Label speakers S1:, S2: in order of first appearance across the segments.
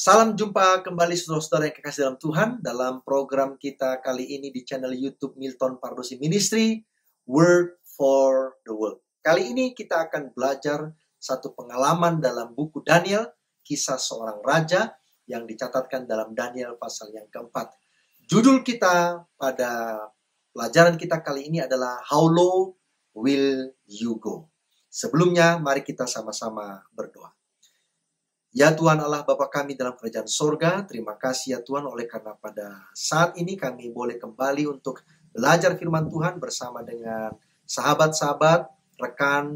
S1: Salam jumpa kembali saudara-saudara yang kekasih dalam Tuhan dalam program kita kali ini di channel YouTube Milton Pardosi Ministry, Word for the World. Kali ini kita akan belajar satu pengalaman dalam buku Daniel, kisah seorang raja yang dicatatkan dalam Daniel pasal yang keempat. Judul kita pada pelajaran kita kali ini adalah How Low Will You Go? Sebelumnya, mari kita sama-sama berdoa. Ya Tuhan Allah Bapa kami dalam kerajaan sorga, terima kasih ya Tuhan oleh karena pada saat ini kami boleh kembali untuk belajar firman Tuhan bersama dengan sahabat-sahabat, rekan,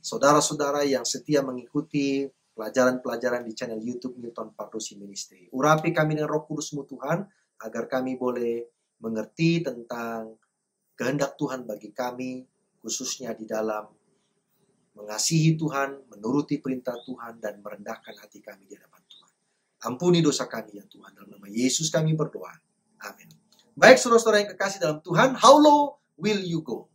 S1: saudara-saudara yang setia mengikuti pelajaran-pelajaran di channel YouTube Milton Pardosi Ministry. Urapi kami dengan Roh Kudus-Mu Tuhan, agar kami boleh mengerti tentang kehendak Tuhan bagi kami, khususnya di dalam mengasihi Tuhan, menuruti perintah Tuhan, dan merendahkan hati kami di hadapan Tuhan. Ampuni dosa kami ya Tuhan, dalam nama Yesus kami berdoa. Amin. Baik saudara-saudara yang kekasih dalam Tuhan, how low will you go?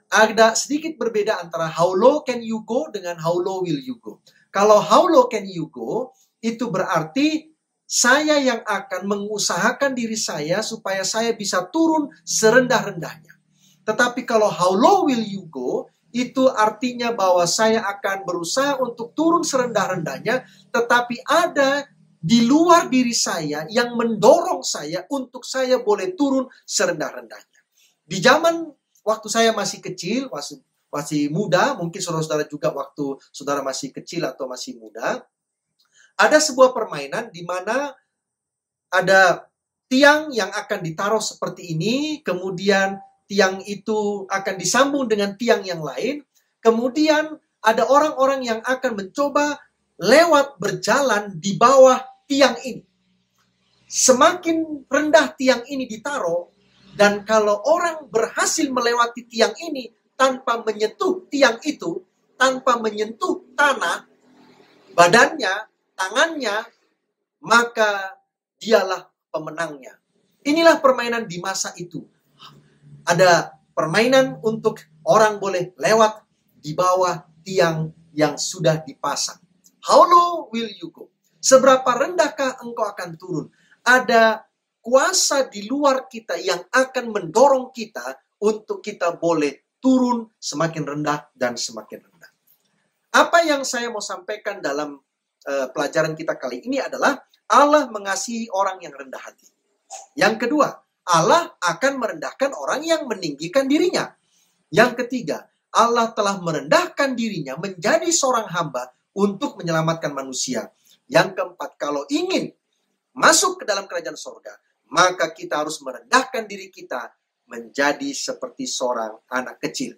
S1: Ada sedikit berbeda antara how low can you go dengan how low will you go. Kalau how low can you go, itu berarti saya yang akan mengusahakan diri saya supaya saya bisa turun serendah-rendahnya. Tetapi kalau how low will you go, itu artinya bahwa saya akan berusaha untuk turun serendah-rendahnya, tetapi ada di luar diri saya yang mendorong saya untuk saya boleh turun serendah-rendahnya. Di zaman waktu saya masih kecil, masih muda, mungkin saudara-saudara juga waktu saudara masih kecil atau masih muda, ada sebuah permainan di mana ada tiang yang akan ditaruh seperti ini, kemudian tiang itu akan disambung dengan tiang yang lain. Kemudian ada orang-orang yang akan mencoba lewat berjalan di bawah tiang ini. Semakin rendah tiang ini ditaruh, dan kalau orang berhasil melewati tiang ini tanpa menyentuh tiang itu, tanpa menyentuh tanah, badannya, tangannya, maka dialah pemenangnya. Inilah permainan di masa itu. Ada permainan untuk orang boleh lewat di bawah tiang yang sudah dipasang. How low will you go? Seberapa rendahkah engkau akan turun? Ada kuasa di luar kita yang akan mendorong kita untuk kita boleh turun semakin rendah dan semakin rendah. Apa yang saya mau sampaikan dalam pelajaran kita kali ini adalah Allah mengasihi orang yang rendah hati. Yang kedua, Allah akan merendahkan orang yang meninggikan dirinya. Yang ketiga, Allah telah merendahkan dirinya menjadi seorang hamba untuk menyelamatkan manusia. Yang keempat, kalau ingin masuk ke dalam kerajaan sorga, maka kita harus merendahkan diri kita menjadi seperti seorang anak kecil.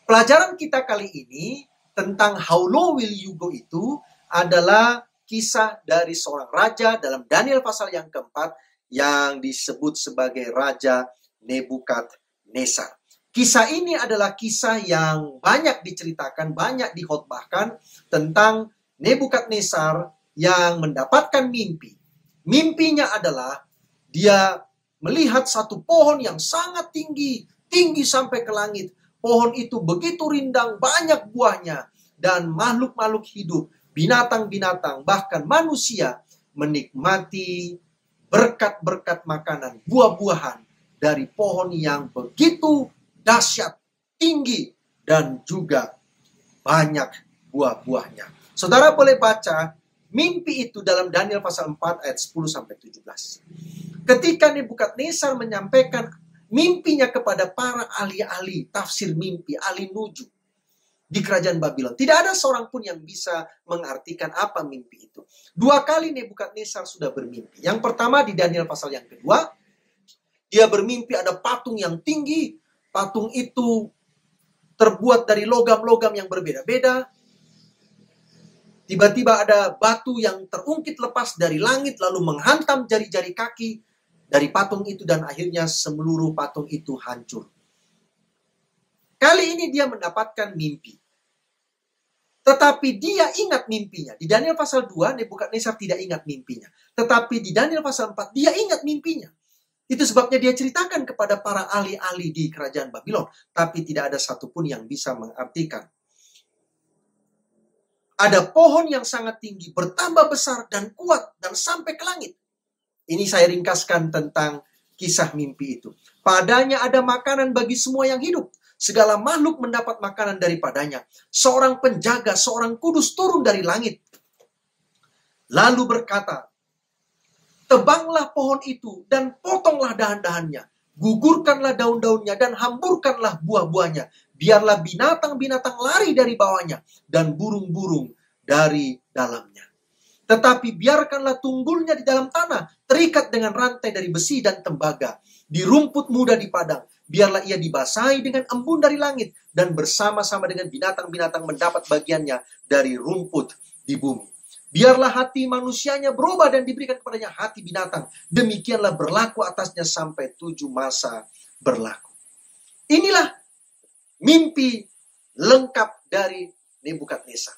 S1: Pelajaran kita kali ini tentang how low will you go itu adalah kisah dari seorang raja dalam Daniel pasal yang keempat, yang disebut sebagai Raja Nebukadnezar. Kisah ini adalah kisah yang banyak diceritakan, banyak dikhotbahkan tentang Nebukadnezar yang mendapatkan mimpi. Mimpinya adalah dia melihat satu pohon yang sangat tinggi, tinggi sampai ke langit. Pohon itu begitu rindang, banyak buahnya, dan makhluk-makhluk hidup, binatang-binatang, bahkan manusia menikmati berkat-berkat makanan, buah-buahan dari pohon yang begitu dahsyat, tinggi, dan juga banyak buah-buahnya. Saudara boleh baca mimpi itu dalam Daniel pasal 4 ayat 10-17. Ketika Nebukadnezar menyampaikan mimpinya kepada para ahli-ahli tafsir mimpi, ahli nuju di kerajaan Babylon, tidak ada seorang pun yang bisa mengartikan apa mimpi itu. 2 kali Nebukadnezar sudah bermimpi. Yang pertama di Daniel pasal yang kedua, dia bermimpi ada patung yang tinggi. Patung itu terbuat dari logam-logam yang berbeda-beda. Tiba-tiba ada batu yang terungkit lepas dari langit lalu menghantam jari-jari kaki dari patung itu, dan akhirnya seluruh patung itu hancur. Kali ini dia mendapatkan mimpi. Tetapi dia ingat mimpinya. Di Daniel pasal 2, Nebukadnezar tidak ingat mimpinya. Tetapi di Daniel pasal 4, dia ingat mimpinya. Itu sebabnya dia ceritakan kepada para ahli-ahli di kerajaan Babylon. Tapi tidak ada satupun yang bisa mengartikan Ada pohon yang sangat tinggi, bertambah besar dan kuat, dan sampai ke langit. Ini saya ringkaskan tentang kisah mimpi itu. Padanya ada makanan bagi semua yang hidup. Segala makhluk mendapat makanan daripadanya. Seorang penjaga, seorang kudus turun dari langit. Lalu berkata, tebanglah pohon itu dan potonglah dahan-dahannya. Gugurkanlah daun-daunnya dan hamburkanlah buah-buahnya. Biarlah binatang-binatang lari dari bawahnya dan burung-burung dari dalamnya. Tetapi biarkanlah tunggulnya di dalam tanah, terikat dengan rantai dari besi dan tembaga. Di rumput muda di padang, biarlah ia dibasahi dengan embun dari langit, dan bersama-sama dengan binatang-binatang mendapat bagiannya dari rumput di bumi. Biarlah hati manusianya berubah dan diberikan kepadanya hati binatang. Demikianlah berlaku atasnya sampai 7 masa berlaku. Inilah mimpi lengkap dari Nebukadnezar.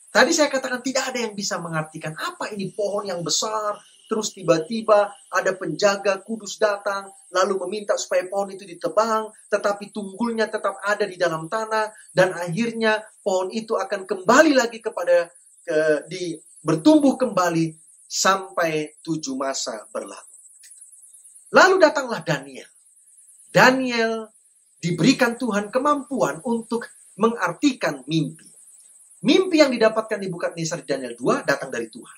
S1: Tadi saya katakan tidak ada yang bisa mengartikan apa ini pohon yang besar, terus tiba-tiba ada penjaga kudus datang, lalu meminta supaya pohon itu ditebang, tetapi tunggulnya tetap ada di dalam tanah, dan akhirnya pohon itu akan kembali lagi bertumbuh kembali sampai 7 masa berlalu. Lalu datanglah Daniel. Daniel diberikan Tuhan kemampuan untuk mengartikan mimpi. Mimpi yang didapatkan Nebukadnezar di Daniel 2 datang dari Tuhan.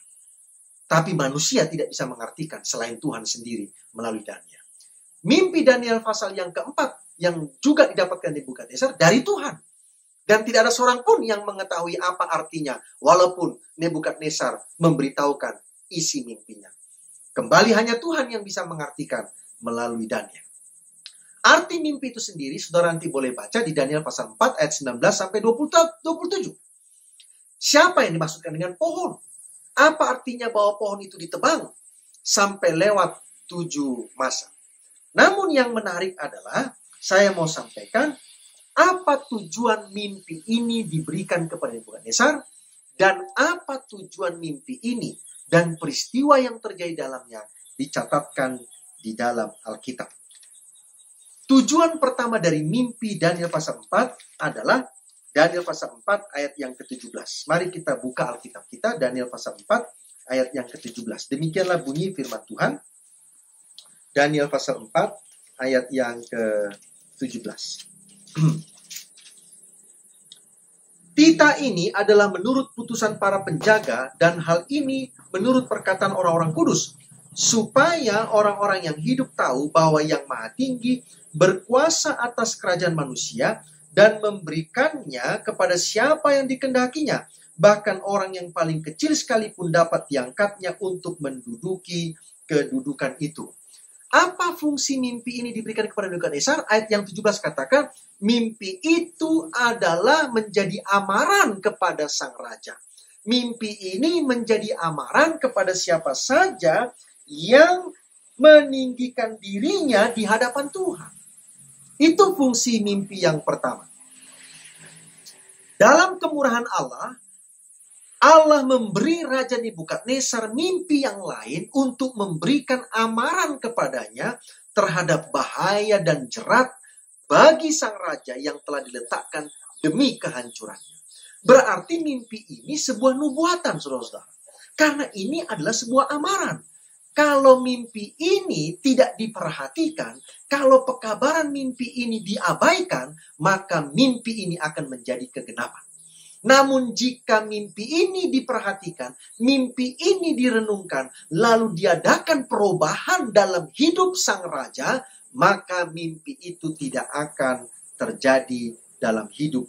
S1: Tapi manusia tidak bisa mengartikan selain Tuhan sendiri melalui Daniel. Mimpi Daniel pasal yang keempat yang juga didapatkan Nebukadnezar dari Tuhan. Dan tidak ada seorang pun yang mengetahui apa artinya, walaupun Nebukadnezar memberitahukan isi mimpinya. Kembali hanya Tuhan yang bisa mengartikan melalui Daniel. Arti mimpi itu sendiri, saudara nanti boleh baca di Daniel pasal 4 ayat 19 sampai 27. Siapa yang dimaksudkan dengan pohon? Apa artinya bahwa pohon itu ditebang sampai lewat 7 masa? Namun yang menarik adalah, saya mau sampaikan, apa tujuan mimpi ini diberikan kepada Nebukadnezar, dan apa tujuan mimpi ini dan peristiwa yang terjadi dalamnya dicatatkan di dalam Alkitab. Tujuan pertama dari mimpi Daniel pasal 4 adalah Daniel pasal 4 ayat yang ke-17. Mari kita buka Alkitab kita, Daniel pasal 4 ayat yang ke-17. Demikianlah bunyi firman Tuhan. Daniel pasal 4 ayat yang ke-17. Tita ini adalah menurut putusan para penjaga, dan hal ini menurut perkataan orang-orang kudus, supaya orang-orang yang hidup tahu bahwa Yang Maha Tinggi berkuasa atas kerajaan manusia dan memberikannya kepada siapa yang dikehendakinya. Bahkan orang yang paling kecil sekalipun dapat diangkatnya untuk menduduki kedudukan itu. Apa fungsi mimpi ini diberikan kepada Nebukadnezar? Ayat yang 17 katakan, mimpi itu adalah menjadi amaran kepada sang raja. Mimpi ini menjadi amaran kepada siapa saja yang meninggikan dirinya di hadapan Tuhan. Itu fungsi mimpi yang pertama. Dalam kemurahan Allah, Allah memberi Raja Nebukadnezar mimpi yang lain untuk memberikan amaran kepadanya terhadap bahaya dan jerat bagi sang raja yang telah diletakkan demi kehancurannya. Berarti mimpi ini sebuah nubuatan, saudara-saudara. Karena ini adalah sebuah amaran. Kalau mimpi ini tidak diperhatikan, kalau pekabaran mimpi ini diabaikan, maka mimpi ini akan menjadi kegenapan. Namun jika mimpi ini diperhatikan, mimpi ini direnungkan, lalu diadakan perubahan dalam hidup sang raja, maka mimpi itu tidak akan terjadi dalam hidup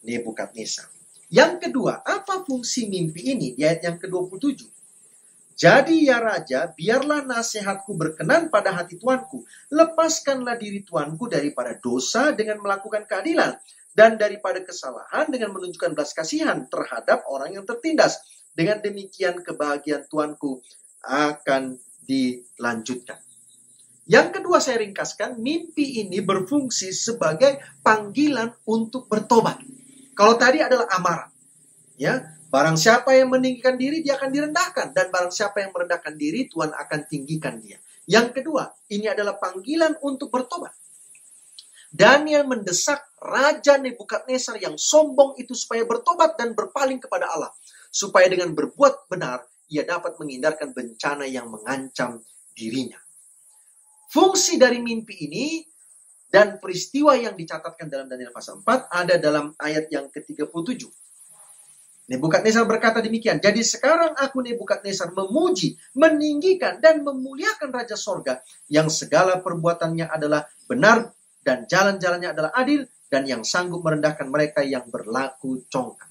S1: Nebukadnezar. Yang kedua, apa fungsi mimpi ini? Di ayat yang ke-27. Jadi ya raja, biarlah nasihatku berkenan pada hati tuanku. Lepaskanlah diri tuanku daripada dosa dengan melakukan keadilan, dan daripada kesalahan dengan menunjukkan belas kasihan terhadap orang yang tertindas. Dengan demikian kebahagiaan tuanku akan dilanjutkan. Yang kedua saya ringkaskan, mimpi ini berfungsi sebagai panggilan untuk bertobat. Kalau tadi adalah amaran, ya, barang siapa yang meninggikan diri, dia akan direndahkan. Dan barang siapa yang merendahkan diri, Tuhan akan tinggikan dia. Yang kedua, ini adalah panggilan untuk bertobat. Daniel mendesak Raja Nebukadnezar yang sombong itu supaya bertobat dan berpaling kepada Allah. Supaya dengan berbuat benar, ia dapat menghindarkan bencana yang mengancam dirinya. Fungsi dari mimpi ini dan peristiwa yang dicatatkan dalam Daniel pasal 4 ada dalam ayat yang ke-37. Nebukadnezar berkata demikian, jadi sekarang aku Nebukadnezar memuji, meninggikan dan memuliakan Raja Sorga yang segala perbuatannya adalah benar dan jalan-jalannya adalah adil dan yang sanggup merendahkan mereka yang berlaku congkak.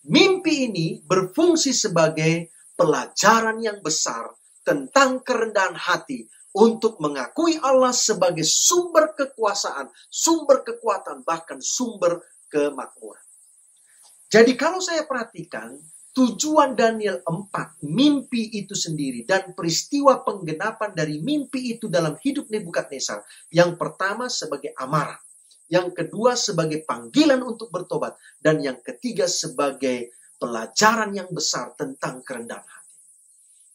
S1: Mimpi ini berfungsi sebagai pelajaran yang besar tentang kerendahan hati untuk mengakui Allah sebagai sumber kekuasaan, sumber kekuatan, bahkan sumber kemakmuran. Jadi kalau saya perhatikan, tujuan Daniel 4, mimpi itu sendiri, dan peristiwa penggenapan dari mimpi itu dalam hidup Nebukadnezar. Yang pertama sebagai amarah. Yang kedua sebagai panggilan untuk bertobat. Dan yang ketiga sebagai pelajaran yang besar tentang kerendahan hati.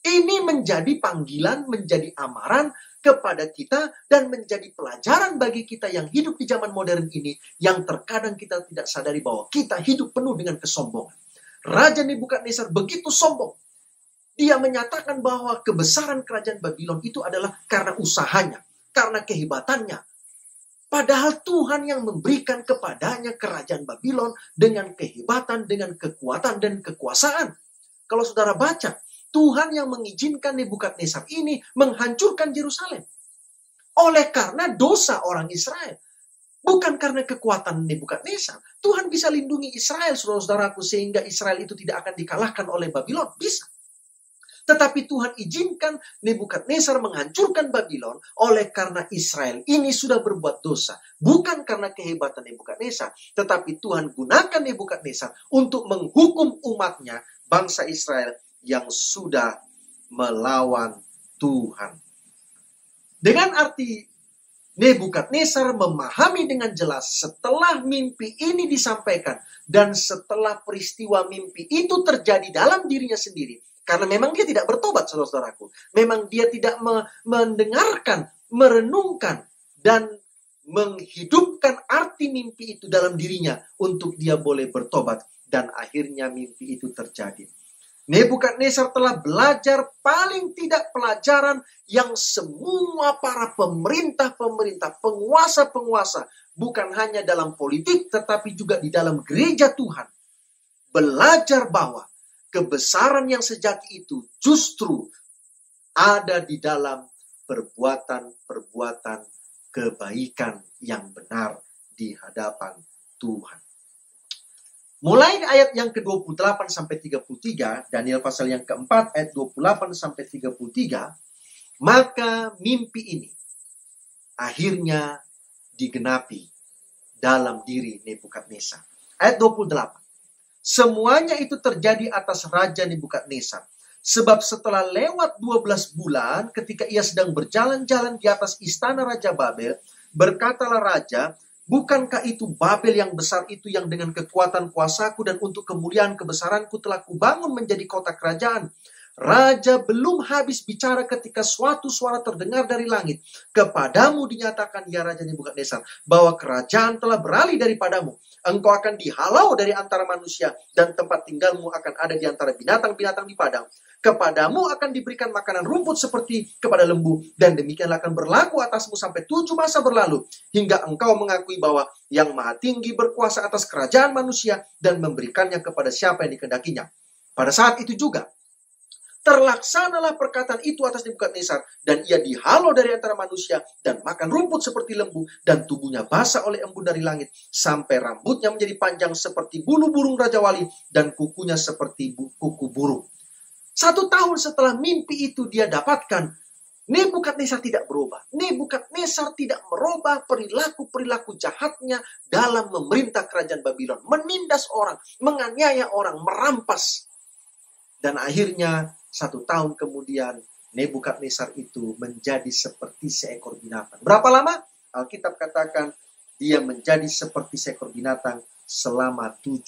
S1: Ini menjadi panggilan, menjadi amaran kepada kita dan menjadi pelajaran bagi kita yang hidup di zaman modern ini yang terkadang kita tidak sadari bahwa kita hidup penuh dengan kesombongan. Raja Nebukadnezar begitu sombong. Dia menyatakan bahwa kebesaran kerajaan Babylon itu adalah karena usahanya, karena kehebatannya. Padahal Tuhan yang memberikan kepadanya kerajaan Babylon dengan kehebatan, dengan kekuatan dan kekuasaan. Kalau saudara baca, Tuhan yang mengizinkan Nebukadnezar ini menghancurkan Yerusalem. Oleh karena dosa orang Israel. Bukan karena kekuatan Nebukadnezar. Tuhan bisa lindungi Israel, saudara-saudaraku, sehingga Israel itu tidak akan dikalahkan oleh Babylon. Bisa. Tetapi Tuhan izinkan Nebukadnezar menghancurkan Babylon oleh karena Israel ini sudah berbuat dosa. Bukan karena kehebatan Nebukadnezar. Tetapi Tuhan gunakan Nebukadnezar untuk menghukum umatnya, bangsa Israel yang sudah melawan Tuhan. Dengan arti Nebukadnezar memahami dengan jelas setelah mimpi ini disampaikan dan setelah peristiwa mimpi itu terjadi dalam dirinya sendiri. Karena memang dia tidak bertobat, saudara-saudaraku. Memang dia tidak mendengarkan, merenungkan, dan menghidupkan arti mimpi itu dalam dirinya untuk dia boleh bertobat. Dan akhirnya mimpi itu terjadi. Nebukadnezar telah belajar paling tidak pelajaran yang semua para pemerintah-pemerintah, penguasa-penguasa, bukan hanya dalam politik tetapi juga di dalam gereja Tuhan, belajar bahwa kebesaran yang sejati itu justru ada di dalam perbuatan-perbuatan kebaikan yang benar di hadapan Tuhan. Mulai ayat yang ke-28 sampai 33, Daniel pasal yang keempat ayat 28 sampai 33, maka mimpi ini akhirnya digenapi dalam diri Nebukadnezar. Ayat 28. Semuanya itu terjadi atas Raja Nebukadnezar. Sebab setelah lewat 12 bulan ketika ia sedang berjalan-jalan di atas istana Raja Babel, berkatalah Raja, bukankah itu Babel yang besar itu yang dengan kekuatan kuasaku dan untuk kemuliaan kebesaranku telah kubangun menjadi kota kerajaan? Raja belum habis bicara ketika suatu suara terdengar dari langit. Kepadamu dinyatakan, ya Raja Nebukadnezar, bahwa kerajaan telah beralih daripadamu. Engkau akan dihalau dari antara manusia dan tempat tinggalmu akan ada di antara binatang-binatang di padang. Kepadamu akan diberikan makanan rumput seperti kepada lembu, dan demikianlah akan berlaku atasmu sampai 7 masa berlalu, hingga engkau mengakui bahwa yang Maha Tinggi berkuasa atas kerajaan manusia dan memberikannya kepada siapa yang dikehendakinya. Pada saat itu juga terlaksanalah perkataan itu atas Nebukadnezar, dan ia dihalau dari antara manusia dan makan rumput seperti lembu, dan tubuhnya basah oleh embun dari langit, sampai rambutnya menjadi panjang seperti bulu burung Raja Wali, dan kukunya seperti kuku burung. 1 tahun setelah mimpi itu dia dapatkan, Nebukadnezar tidak berubah. Nebukadnezar tidak merubah perilaku-perilaku jahatnya dalam memerintah kerajaan Babylon. Menindas orang, menganiaya orang, merampas. Dan akhirnya 1 tahun kemudian Nebukadnezar itu menjadi seperti seekor binatang. Berapa lama? Alkitab katakan dia menjadi seperti seekor binatang selama 7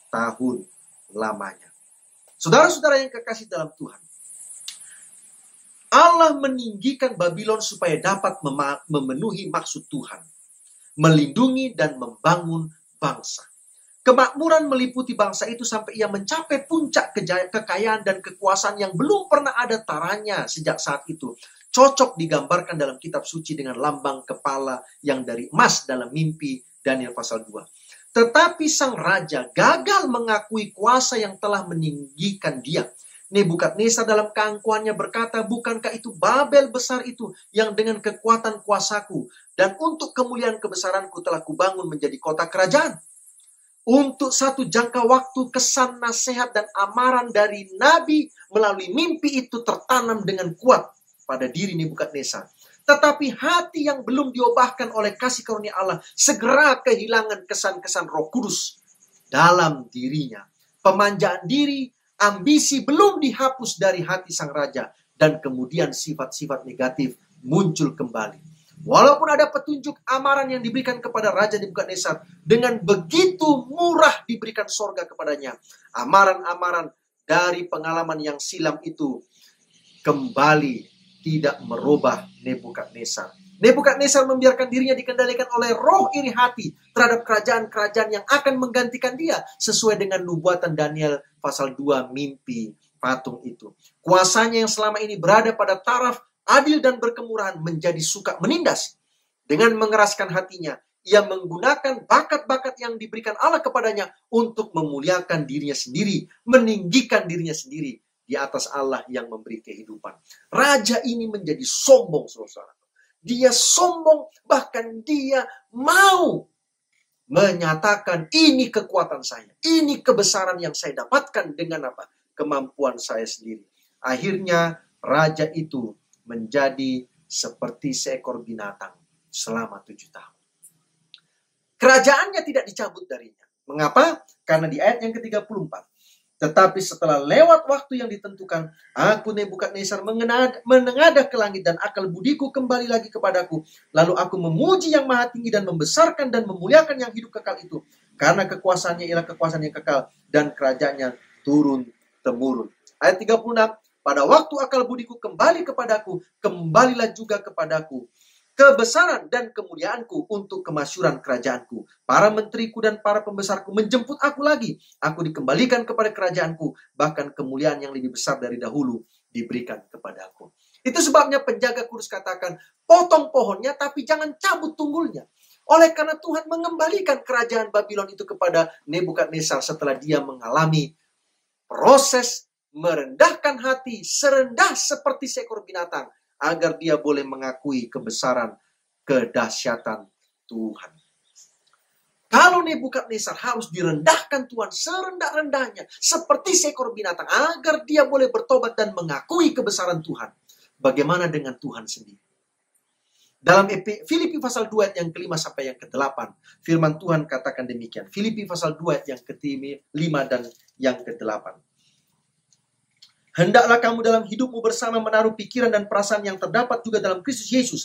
S1: tahun lamanya. Saudara-saudara yang kekasih dalam Tuhan, Allah meninggikan Babylon supaya dapat memenuhi maksud Tuhan. melindungi dan membangun bangsa. Kemakmuran meliputi bangsa itu sampai ia mencapai puncak kekayaan dan kekuasaan yang belum pernah ada taranya sejak saat itu. Cocok digambarkan dalam kitab suci dengan lambang kepala yang dari emas dalam mimpi Daniel pasal 2. Tetapi sang raja gagal mengakui kuasa yang telah meninggikan dia. Nebukadnezar dalam keangkuhannya berkata, bukankah itu Babel besar itu yang dengan kekuatan kuasaku dan untuk kemuliaan kebesaranku telah kubangun menjadi kota kerajaan. Untuk satu jangka waktu kesan nasihat dan amaran dari nabi melalui mimpi itu tertanam dengan kuat pada diri Nebukadnezar. Tetapi hati yang belum diubahkan oleh kasih karunia Allah segera kehilangan kesan-kesan Roh Kudus dalam dirinya. Pemanjaan diri, ambisi belum dihapus dari hati sang raja. Dan kemudian sifat-sifat negatif muncul kembali. Walaupun ada petunjuk amaran yang diberikan kepada Raja Nebukadnezar, dengan begitu murah diberikan sorga kepadanya. Amaran-amaran dari pengalaman yang silam itu kembali tidak merubah Nebukadnezar. Nebukadnezar membiarkan dirinya dikendalikan oleh roh iri hati terhadap kerajaan-kerajaan yang akan menggantikan dia sesuai dengan nubuatan Daniel pasal 2 mimpi patung itu. Kuasanya yang selama ini berada pada taraf adil dan berkemurahan menjadi suka menindas. Dengan mengeraskan hatinya, ia menggunakan bakat-bakat yang diberikan Allah kepadanya untuk memuliakan dirinya sendiri, meninggikan dirinya sendiri di atas Allah yang memberi kehidupan. Raja ini menjadi sombong, saudara. Dia sombong, bahkan dia mau menyatakan ini kekuatan saya, ini kebesaran yang saya dapatkan dengan apa? Kemampuan saya sendiri. Akhirnya raja itu menjadi seperti seekor binatang selama 7 tahun. Kerajaannya tidak dicabut darinya. Mengapa? Karena di ayat yang ke-34. Tetapi setelah lewat waktu yang ditentukan, aku Nebukadnezar menengadah ke langit dan akal budiku kembali lagi kepadaku. Lalu aku memuji yang maha tinggi dan membesarkan dan memuliakan yang hidup kekal itu. Karena kekuasaannya ialah kekuasaan yang kekal dan kerajaannya turun-temurun. Ayat 36. Pada waktu akal budiku kembali kepadaku, kembalilah juga kepadaku kebesaran dan kemuliaanku untuk kemasyuran kerajaanku. Para menteriku dan para pembesarku menjemput aku lagi. Aku dikembalikan kepada kerajaanku. Bahkan kemuliaan yang lebih besar dari dahulu diberikan kepadaku. Itu sebabnya penjaga kudus katakan, potong pohonnya tapi jangan cabut tunggulnya. Oleh karena Tuhan mengembalikan kerajaan Babylon itu kepada Nebukadnezar setelah dia mengalami proses merendahkan hati serendah seperti seekor binatang agar dia boleh mengakui kebesaran, kedahsyatan Tuhan. Kalau Nebukadnezar harus direndahkan Tuhan serendah-rendahnya seperti seekor binatang agar dia boleh bertobat dan mengakui kebesaran Tuhan. Bagaimana dengan Tuhan sendiri? Dalam Filipi pasal 2 ayat yang ke-5 sampai yang ke-8, firman Tuhan katakan demikian. Filipi pasal 2 ayat yang ke-5 dan yang ke-8. Hendaklah kamu dalam hidupmu bersama menaruh pikiran dan perasaan yang terdapat juga dalam Kristus Yesus,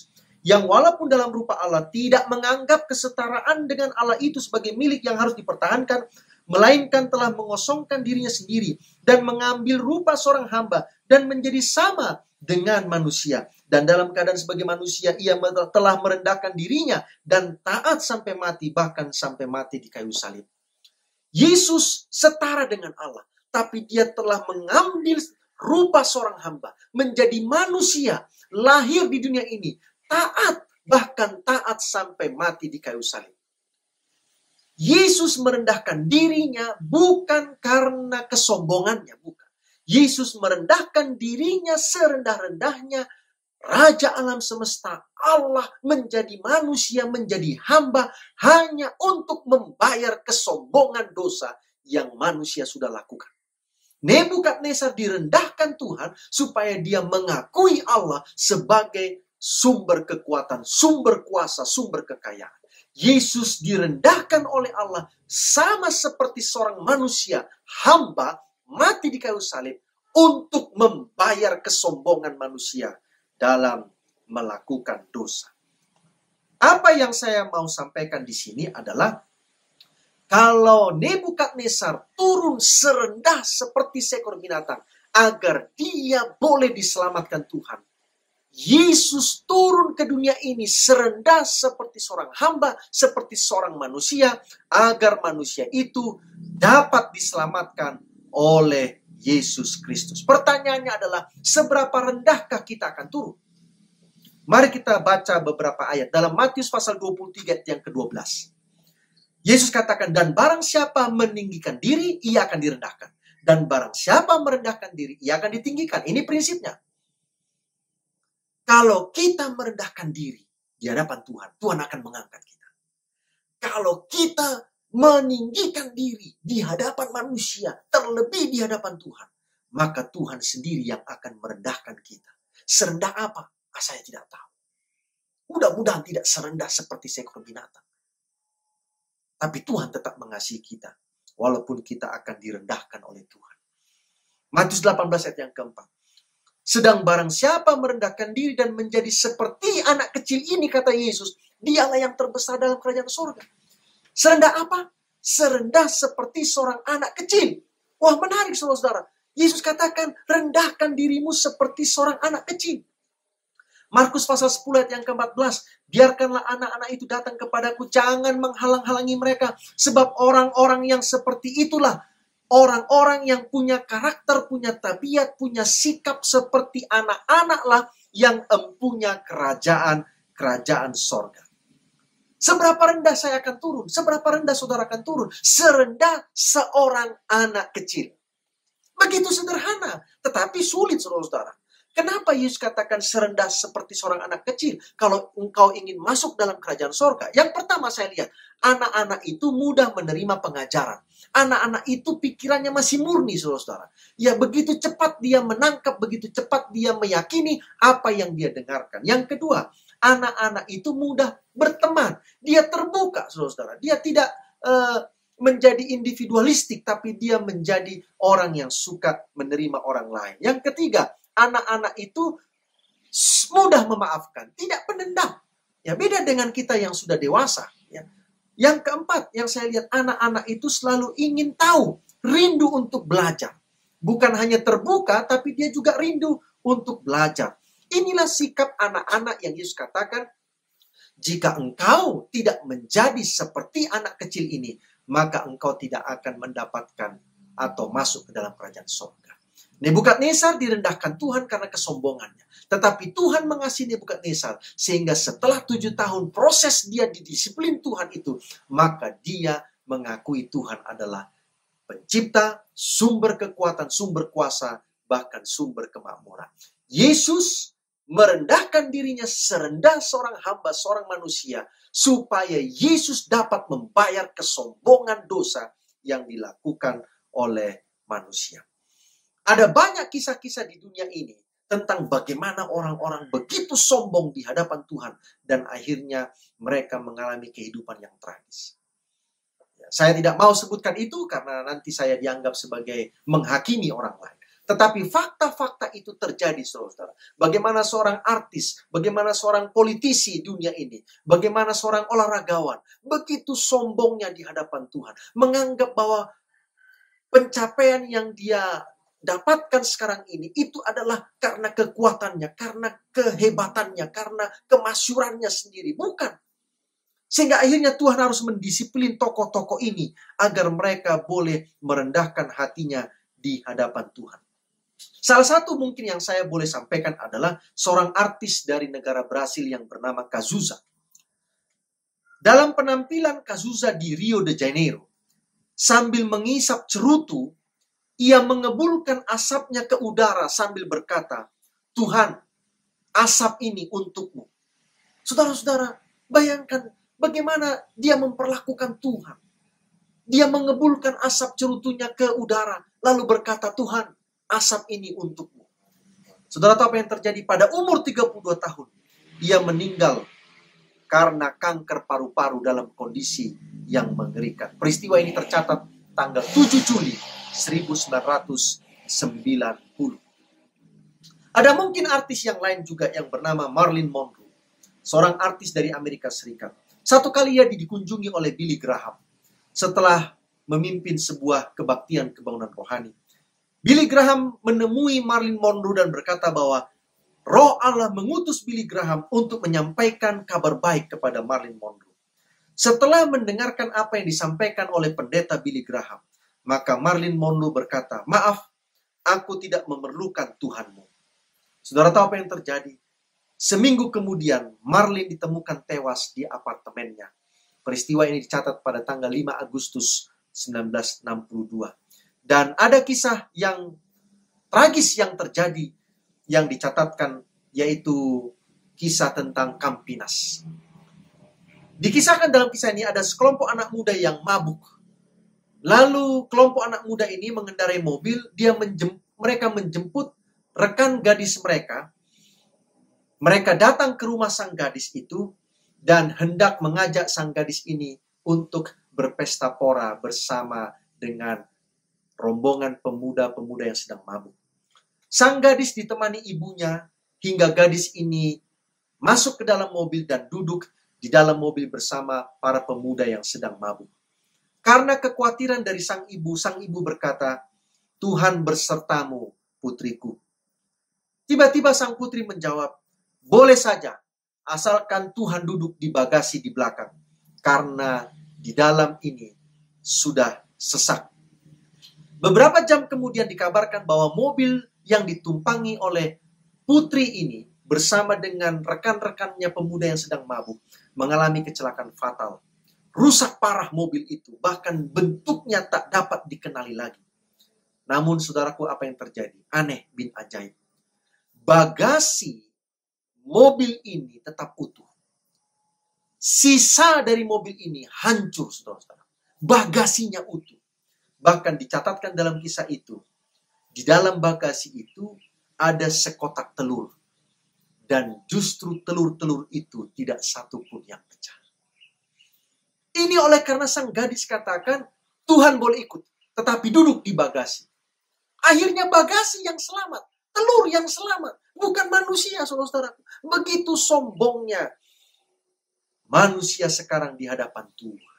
S1: yang walaupun dalam rupa Allah tidak menganggap kesetaraan dengan Allah itu sebagai milik yang harus dipertahankan, melainkan telah mengosongkan dirinya sendiri dan mengambil rupa seorang hamba dan menjadi sama dengan manusia. Dan dalam keadaan sebagai manusia, ia telah merendahkan dirinya dan taat sampai mati, bahkan sampai mati di kayu salib. Yesus setara dengan Allah, tapi dia telah mengambil rupa seorang hamba, menjadi manusia, lahir di dunia ini, taat, bahkan taat sampai mati di kayu salib. Yesus merendahkan dirinya bukan karena kesombongannya, bukan. Yesus merendahkan dirinya serendah-rendahnya. Raja alam semesta, Allah menjadi manusia, menjadi hamba hanya untuk membayar kesombongan dosa yang manusia sudah lakukan. Nebukadnezar direndahkan Tuhan supaya dia mengakui Allah sebagai sumber kekuatan, sumber kuasa, sumber kekayaan. Yesus direndahkan oleh Allah sama seperti seorang manusia, hamba, mati di kayu salib untuk membayar kesombongan manusia dalam melakukan dosa. Apa yang saya mau sampaikan di sini adalah kalau Nebukadnezar turun serendah seperti seekor binatang agar dia boleh diselamatkan Tuhan, Yesus turun ke dunia ini serendah seperti seorang hamba, seperti seorang manusia, agar manusia itu dapat diselamatkan oleh Yesus Kristus. Pertanyaannya adalah, seberapa rendahkah kita akan turun? Mari kita baca beberapa ayat dalam Matius pasal 23 ayat yang ke-12. Yesus katakan, dan barang siapa meninggikan diri, ia akan direndahkan. Dan barang siapa merendahkan diri, ia akan ditinggikan. Ini prinsipnya. Kalau kita merendahkan diri di hadapan Tuhan, Tuhan akan mengangkat kita. Kalau kita meninggikan diri di hadapan manusia, terlebih di hadapan Tuhan, maka Tuhan sendiri yang akan merendahkan kita. Serendah apa? Saya tidak tahu. Mudah-mudahan tidak serendah seperti seekor binatang. Tapi Tuhan tetap mengasihi kita, walaupun kita akan direndahkan oleh Tuhan. Matius 18 ayat yang keempat. Sedang barang siapa merendahkan diri dan menjadi seperti anak kecil ini, kata Yesus, dialah yang terbesar dalam kerajaan surga. Serendah apa? Serendah seperti seorang anak kecil. Wah, menarik saudara-saudara. Yesus katakan, rendahkan dirimu seperti seorang anak kecil. Markus pasal 10 ayat yang ke-14. Biarkanlah anak-anak itu datang kepadaku, jangan menghalang-halangi mereka. Sebab orang-orang yang seperti itulah orang-orang yang punya karakter, punya tabiat, punya sikap seperti anak-anak lah yang empunya kerajaan sorga. Seberapa rendah saya akan turun? Seberapa rendah saudara akan turun? Serendah seorang anak kecil. Begitu sederhana, tetapi sulit saudara-saudara. Kenapa Yesus katakan serendah seperti seorang anak kecil? Kalau engkau ingin masuk dalam kerajaan sorga. Yang pertama saya lihat, anak-anak itu mudah menerima pengajaran. Anak-anak itu pikirannya masih murni, saudara-saudara. Ya, begitu cepat dia menangkap, begitu cepat dia meyakini apa yang dia dengarkan. Yang kedua, anak-anak itu mudah berteman. Dia terbuka, saudara-saudara. Dia tidak menjadi individualistik, tapi dia menjadi orang yang suka menerima orang lain. Yang ketiga, anak-anak itu mudah memaafkan, tidak pendendam. Ya, beda dengan kita yang sudah dewasa. Ya. Yang keempat, yang saya lihat, anak-anak itu selalu ingin tahu, rindu untuk belajar. Bukan hanya terbuka, tapi dia juga rindu untuk belajar. Inilah sikap anak-anak yang Yesus katakan, jika engkau tidak menjadi seperti anak kecil ini, maka engkau tidak akan mendapatkan atau masuk ke dalam kerajaan surga. Nebukadnezar direndahkan Tuhan karena kesombongannya. Tetapi Tuhan mengasihi Nebukadnezar sehingga setelah 7 tahun proses dia didisiplin Tuhan itu, maka dia mengakui Tuhan adalah pencipta, sumber kekuatan, sumber kuasa, bahkan sumber kemakmuran. Yesus merendahkan dirinya serendah seorang hamba, seorang manusia, supaya Yesus dapat membayar kesombongan dosa yang dilakukan oleh manusia. Ada banyak kisah-kisah di dunia ini tentang bagaimana orang-orang begitu sombong di hadapan Tuhan dan akhirnya mereka mengalami kehidupan yang tragis. Ya, saya tidak mau sebutkan itu karena nanti saya dianggap sebagai menghakimi orang lain. Tetapi fakta-fakta itu terjadi, saudara. Bagaimana seorang artis, bagaimana seorang politisi dunia ini, bagaimana seorang olahragawan begitu sombongnya di hadapan Tuhan, menganggap bahwa pencapaian yang dia dapatkan sekarang ini itu adalah karena kekuatannya, karena kehebatannya, karena kemasyurannya sendiri. Bukan. Sehingga akhirnya Tuhan harus mendisiplin tokoh-tokoh ini agar mereka boleh merendahkan hatinya di hadapan Tuhan. Salah satu mungkin yang saya boleh sampaikan adalah seorang artis dari negara Brasil yang bernama Cazuza. Dalam penampilan Cazuza di Rio de Janeiro, sambil mengisap cerutu, ia mengebulkan asapnya ke udara sambil berkata, Tuhan, asap ini untukmu. Saudara-saudara, bayangkan bagaimana dia memperlakukan Tuhan. Dia mengebulkan asap cerutunya ke udara, lalu berkata, Tuhan, asap ini untukmu. Saudara tahu apa yang terjadi? Pada umur 32 tahun, ia meninggal karena kanker paru-paru dalam kondisi yang mengerikan. Peristiwa ini tercatat tanggal 7 Juli 1990. Ada mungkin artis yang lain juga yang bernama Marilyn Monroe, seorang artis dari Amerika Serikat. Satu kali ia dikunjungi oleh Billy Graham setelah memimpin sebuah kebaktian kebangunan rohani. Billy Graham menemui Marilyn Monroe dan berkata bahwa Roh Allah mengutus Billy Graham untuk menyampaikan kabar baik kepada Marilyn Monroe. Setelah mendengarkan apa yang disampaikan oleh pendeta Billy Graham, maka Marilyn Monroe berkata, "Maaf, aku tidak memerlukan Tuhanmu." Saudara tahu apa yang terjadi? Seminggu kemudian, Marilyn ditemukan tewas di apartemennya. Peristiwa ini dicatat pada tanggal 5 Agustus 1962. Dan ada kisah yang tragis yang terjadi yang dicatatkan, yaitu kisah tentang Kampinas. Dikisahkan dalam kisah ini ada sekelompok anak muda yang mabuk. Lalu kelompok anak muda ini mengendarai mobil, mereka menjemput rekan gadis mereka. Mereka datang ke rumah sang gadis itu dan hendak mengajak sang gadis ini untuk berpesta pora bersama dengan rombongan pemuda-pemuda yang sedang mabuk. Sang gadis ditemani ibunya hingga gadis ini masuk ke dalam mobil dan duduk di dalam mobil bersama para pemuda yang sedang mabuk. Karena kekhawatiran dari sang ibu berkata, "Tuhan bersertamu, putriku." Tiba-tiba sang putri menjawab, "Boleh saja, asalkan Tuhan duduk di bagasi di belakang, karena di dalam ini sudah sesak." Beberapa jam kemudian dikabarkan bahwa mobil yang ditumpangi oleh putri ini bersama dengan rekan-rekannya pemuda yang sedang mabuk mengalami kecelakaan fatal. Rusak parah mobil itu, bahkan bentuknya tak dapat dikenali lagi. Namun saudaraku, apa yang terjadi? Aneh bin ajaib. Bagasi mobil ini tetap utuh. Sisa dari mobil ini hancur, saudara-saudara. Bagasinya utuh. Bahkan dicatatkan dalam kisah itu, di dalam bagasi itu ada sekotak telur. Dan justru telur-telur itu tidak satu pun yang pecah. Ini oleh karena sang gadis katakan, Tuhan boleh ikut, tetapi duduk di bagasi. Akhirnya bagasi yang selamat, telur yang selamat, bukan manusia, saudara-saudara. Begitu sombongnya manusia sekarang di hadapan Tuhan.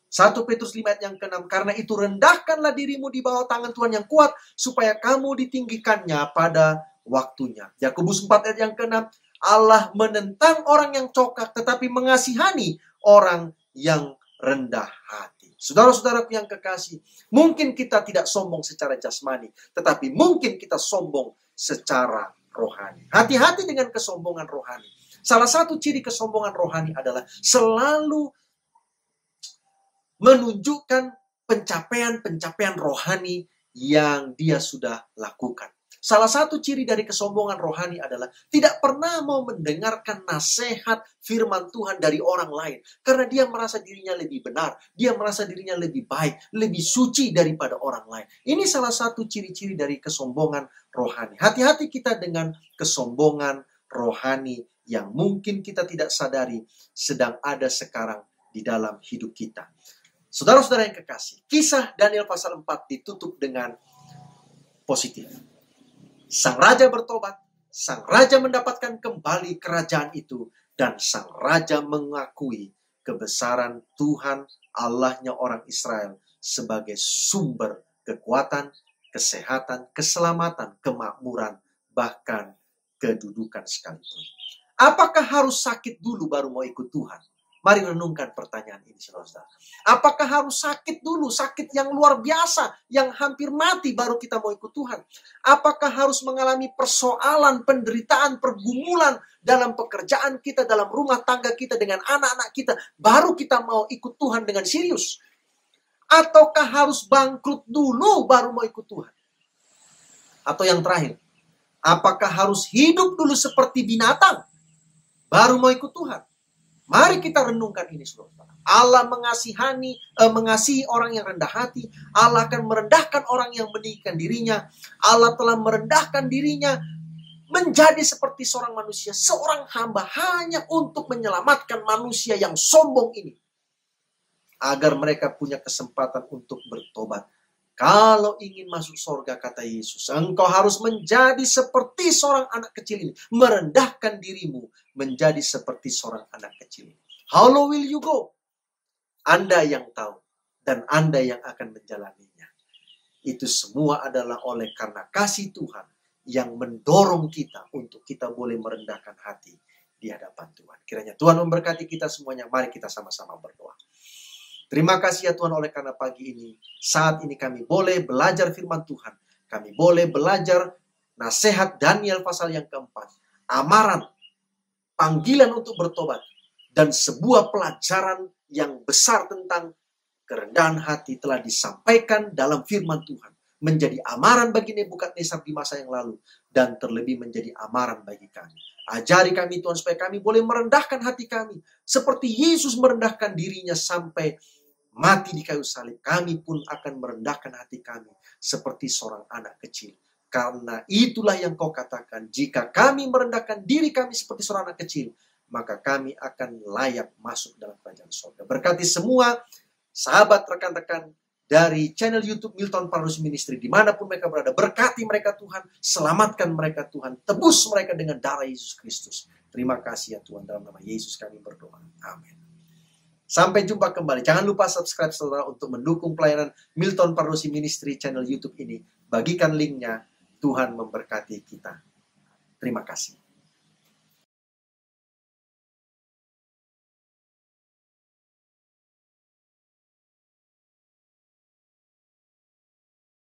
S1: 1 Petrus 5 ayat yang ke-6, karena itu rendahkanlah dirimu di bawah tangan Tuhan yang kuat, supaya kamu ditinggikannya pada waktunya. Yakobus 4 ayat yang ke-6, Allah menentang orang yang congkak, tetapi mengasihani orang yang rendah hati. Saudara-saudaraku yang kekasih, mungkin kita tidak sombong secara jasmani, tetapi mungkin kita sombong secara rohani. Hati-hati dengan kesombongan rohani. Salah satu ciri kesombongan rohani adalah selalu menunjukkan pencapaian-pencapaian rohani yang dia sudah lakukan. Salah satu ciri dari kesombongan rohani adalah tidak pernah mau mendengarkan nasihat firman Tuhan dari orang lain. Karena dia merasa dirinya lebih benar, dia merasa dirinya lebih baik, lebih suci daripada orang lain. Ini salah satu ciri-ciri dari kesombongan rohani. Hati-hati kita dengan kesombongan rohani yang mungkin kita tidak sadari sedang ada sekarang di dalam hidup kita. Saudara-saudara yang kekasih, kisah Daniel pasal 4 ditutup dengan positif. Sang raja bertobat, sang raja mendapatkan kembali kerajaan itu, dan sang raja mengakui kebesaran Tuhan Allahnya orang Israel sebagai sumber kekuatan, kesehatan, keselamatan, kemakmuran, bahkan kedudukan sekalipun. Apakah harus sakit dulu baru mau ikut Tuhan? Mari renungkan pertanyaan ini, saudara. Apakah harus sakit dulu, sakit yang luar biasa, yang hampir mati baru kita mau ikut Tuhan? Apakah harus mengalami persoalan, penderitaan, pergumulan dalam pekerjaan kita, dalam rumah tangga kita, dengan anak-anak kita, baru kita mau ikut Tuhan dengan serius? Ataukah harus bangkrut dulu baru mau ikut Tuhan? Atau yang terakhir, apakah harus hidup dulu seperti binatang baru mau ikut Tuhan? Mari kita renungkan ini, saudara. Allah mengasihi orang yang rendah hati. Allah akan merendahkan orang yang meninggikan dirinya. Allah telah merendahkan dirinya menjadi seperti seorang manusia, seorang hamba, hanya untuk menyelamatkan manusia yang sombong ini, agar mereka punya kesempatan untuk bertobat. Kalau ingin masuk surga, kata Yesus, engkau harus menjadi seperti seorang anak kecil ini. Merendahkan dirimu menjadi seperti seorang anak kecil ini. How low will you go? Anda yang tahu, dan Anda yang akan menjalaninya. Itu semua adalah oleh karena kasih Tuhan yang mendorong kita untuk kita boleh merendahkan hati di hadapan Tuhan. Kiranya Tuhan memberkati kita semuanya. Mari kita sama-sama berdoa. Terima kasih ya Tuhan oleh karena pagi ini, saat ini kami boleh belajar firman Tuhan. Kami boleh belajar nasihat Daniel pasal yang keempat. Amaran, panggilan untuk bertobat, dan sebuah pelajaran yang besar tentang kerendahan hati telah disampaikan dalam firman Tuhan. Menjadi amaran bagi Nebukadnezar di masa yang lalu, dan terlebih menjadi amaran bagi kami. Ajari kami Tuhan supaya kami boleh merendahkan hati kami. Seperti Yesus merendahkan dirinya sampai mati di kayu salib, kami pun akan merendahkan hati kami seperti seorang anak kecil. Karena itulah yang kau katakan, jika kami merendahkan diri kami seperti seorang anak kecil, maka kami akan layak masuk dalam kerajaan surga. Berkati semua sahabat rekan-rekan dari channel YouTube Milton Parus Ministry, dimanapun mereka berada. Berkati mereka Tuhan, selamatkan mereka Tuhan, tebus mereka dengan darah Yesus Kristus. Terima kasih ya Tuhan, dalam nama Yesus kami berdoa. Amin. Sampai jumpa kembali. Jangan lupa subscribe saudara untuk mendukung pelayanan Milton Parus Ministry channel YouTube ini. Bagikan linknya. Tuhan memberkati kita. Terima kasih.